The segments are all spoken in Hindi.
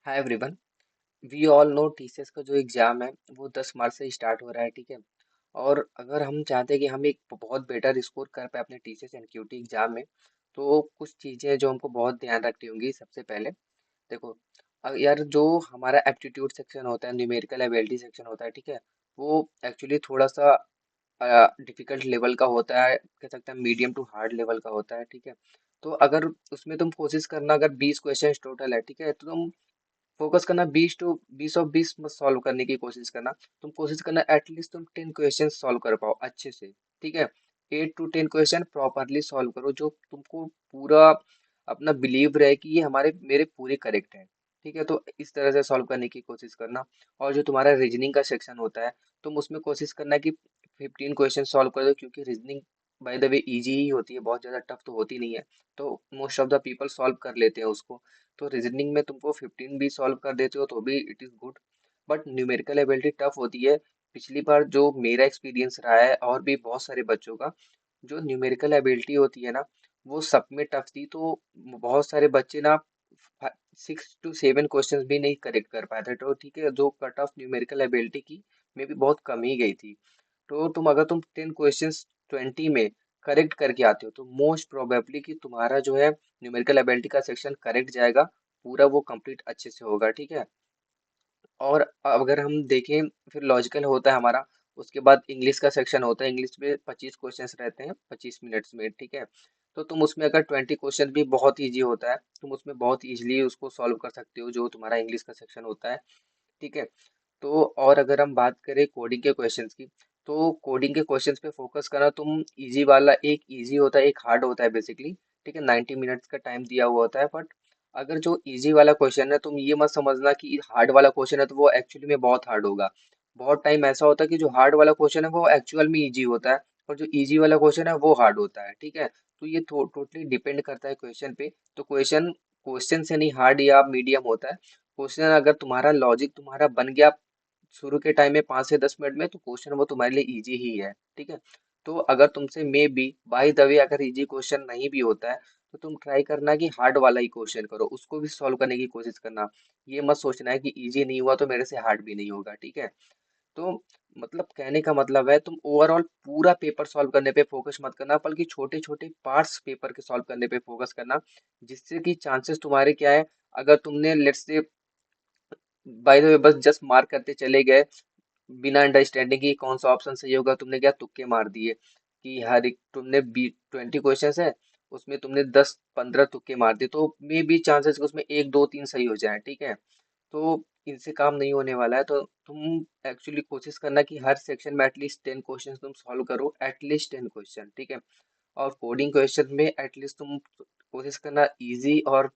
Hi everyone. We all know TCS का जो एग्जाम है वो 10 मार्च से स्टार्ट हो रहा है, ठीक है। और अगर हम चाहते हैं कि हम एक बहुत बेटर स्कोर कर पाए अपने टीसीएस एनक्यूटी एग्जाम में, तो कुछ चीज़ें हैं जो हमको बहुत ध्यान रखनी होंगी। सबसे पहले देखो, यार जो हमारा एप्टीट्यूड सेक्शन होता है, न्यूमेरिकल एबिलिटी सेक्शन होता है, ठीक है, वो एक्चुअली थोड़ा सा डिफिकल्ट लेवल का होता है, कह सकते हैं मीडियम टू हार्ड लेवल का होता है, ठीक है। तो अगर उसमें तुम कोशिश करना, अगर 20 क्वेश्चन टोटल है, ठीक है, तो तुम फोकस करना 20 मत सॉल्व करने की कोशिश करना। तुम कोशिश करना एटलीस्ट तुम 10 क्वेश्चन सॉल्व कर पाओ अच्छे से, ठीक है। 8 to 10 क्वेश्चन प्रॉपरली सॉल्व करो, जो तुमको पूरा अपना बिलीव रहे कि ये हमारे मेरे पूरे करेक्ट है, ठीक है। तो इस तरह से सॉल्व करने की कोशिश करना। और जो तुम्हारा रीजनिंग का सेक्शन होता है, तुम उसमें कोशिश करना कि 15 क्वेश्चन सॉल्व कर दो, क्योंकि reasoning by the way easy ही होती है, बहुत ज़्यादा टफ तो होती नहीं है। तो most of the people solve कर लेते हैं उसको। तो रीजनिंग में तुमको 15 भी सॉल्व कर देते हो तो भी it is good. But numerical ability tough होती है। पिछली बार जो मेरा एक्सपीरियंस रहा है और भी बहुत सारे बच्चों का, जो न्यूमेरिकल एबिलिटी होती है ना, वो सब में टफ थी। तो बहुत सारे बच्चे ना 6 to 7 क्वेश्चन भी नहीं करेक्ट कर पाए थे। तो ठीक है, जो कट ऑफ न्यूमेरिकल एबिलिटी की में भी बहुत कम ही गई थी। तो तुम 10 क्वेश्चंस 20 में करेक्ट करके आते हो, तो मोस्ट प्रोबेबली कि तुम्हारा जो है न्यूमेरिकल एबिलिटी का सेक्शन करेक्ट जाएगा, पूरा वो कंप्लीट अच्छे से होगा, ठीक है। और अगर हम देखें, फिर लॉजिकल होता है हमारा। उसके बाद इंग्लिश का सेक्शन होता है। इंग्लिश में 25 क्वेश्चंस रहते हैं 25 मिनट्स में, ठीक है। तो तुम उसमें अगर 20 क्वेश्चन भी बहुत इजी होता है, तुम उसमें बहुत इजीली उसको सॉल्व कर सकते हो, जो तुम्हारा इंग्लिश का सेक्शन होता है, ठीक है। तो और अगर हम बात करें कोडिंग के क्वेश्चंस की, तो कोडिंग के क्वेश्चंस पे फोकस करना। तुम इजी वाला, एक इजी होता है एक हार्ड होता है बेसिकली, ठीक है। 90 मिनट्स का टाइम दिया हुआ होता है। बट अगर जो इजी वाला क्वेश्चन है, तुम ये मत समझना कि हार्ड वाला क्वेश्चन है तो वो एक्चुअली में बहुत हार्ड होगा। बहुत टाइम ऐसा होता है कि जो हार्ड वाला क्वेश्चन है वो एक्चुअल में इजी होता है, और जो इजी वाला क्वेश्चन है वो हार्ड होता है, ठीक है। तो ये टोटली डिपेंड करता है क्वेश्चन पे। तो क्वेश्चन क्वेश्चन से नहीं हार्ड या मीडियम होता है। क्वेश्चन अगर तुम्हारा लॉजिक तुम्हारा बन गया शुरू के टाइम में 5 से 10 मिनट में, तो क्वेश्चन वो तुम्हारे लिए इजी ही है, ठीक है। तो अगर तुमसे मे बी बाय द वे अगर इजी क्वेश्चन नहीं भी होता है, तो तुम ट्राई करना कि हार्ड वाला ही क्वेश्चन करो, उसको भी सॉल्व करने की कोशिश करना। ये मत सोचना है कि इजी नहीं हुआ तो मेरे से हार्ड भी नहीं होगा, ठीक है। तो मतलब कहने का मतलब है, तुम ओवरऑल पूरा पेपर सॉल्व करने पे फोकस मत करना, बल्कि छोटे छोटे पार्ट्स पेपर के सॉल्व करने पे फोकस करना। जिससे कि चांसेस तुम्हारे क्या है, अगर तुमने लेट्स से बाय द वे बस जस्ट मार्क करते चले गए बिना अंडरस्टैंडिंग की कौन सा ऑप्शन सही होगा, तुमने क्या तुक्के मार दिए कि हर एक तुमने 20 क्वेश्चन है, उसमें तुमने 10-15 तुक्के मार दिए, तो मे बी चांसेस कि उसमें 1 2 3 सही हो जाए, ठीक है। तो इनसे काम नहीं होने वाला है। तो तुम एक्चुअली कोशिश करना कि हर सेक्शन में एटलीस्ट 10 क्वेश्चन तुम सॉल्व करो, एटलीस्ट 10 क्वेश्चन, ठीक है। और कोडिंग क्वेश्चन में एटलीस्ट तुम कोशिश करना इजी और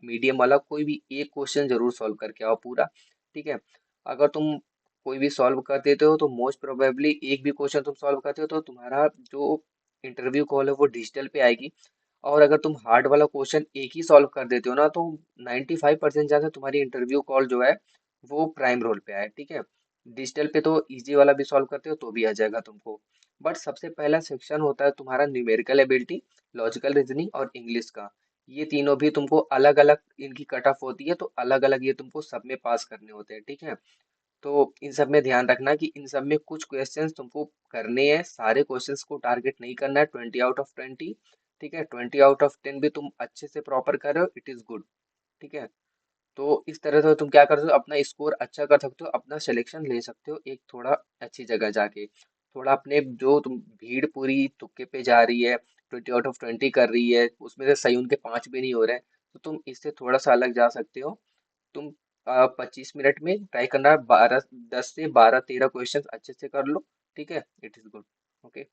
मीडियम वाला कोई भी एक क्वेश्चन जरूर सॉल्व करके आओ पूरा, ठीक है। अगर तुम कोई भी सॉल्व कर देते हो, तो मोस्ट प्रोबेबली एक भी क्वेश्चन तुम सॉल्व करते हो, तो तुम्हारा जो इंटरव्यू कॉल है वो डिजिटल पे आएगी। और अगर तुम हार्ड वाला क्वेश्चन एक ही सॉल्व कर देते हो ना, तो 95% चांस है तुम्हारी इंटरव्यू कॉल जो है वो प्राइम रोल पे आए, ठीक है। डिजिटल पे तो इजी वाला भी सॉल्व करते हो तो भी आ जाएगा तुमको। बट सबसे पहला सेक्शन होता है तुम्हारा न्यूमेरिकल एबिलिटी, लॉजिकल रीजनिंग और इंग्लिश का। ये तीनों भी तुमको अलग अलग इनकी कट ऑफ होती है, तो अलग अलग ये तुमको सब में पास करने होते हैं, ठीक है। तो इन सब में ध्यान रखना कि इन सब में कुछ क्वेश्चंस तुमको करने हैं, सारे क्वेश्चंस को टारगेट नहीं करना है 20 आउट ऑफ 20, ठीक है। 20 आउट ऑफ 10 भी तुम अच्छे से प्रॉपर कर रहे हो, इट इज गुड, ठीक है। तो इस तरह से तुम क्या कर सकते हो, अपना स्कोर अच्छा कर सकते हो, अपना सिलेक्शन ले सकते हो एक थोड़ा अच्छी जगह जाके। थोड़ा अपने जो तुम भीड़ पूरी तुक्के पे जा रही है, 20 आउट ऑफ 20 कर रही है, उसमें से सही उनके 5 भी नहीं हो रहे हैं, तो तुम इससे थोड़ा सा अलग जा सकते हो। तुम 25 मिनट में ट्राई करना, 10 से 12 13 क्वेश्चन अच्छे से कर लो, ठीक है। It is good. ओके।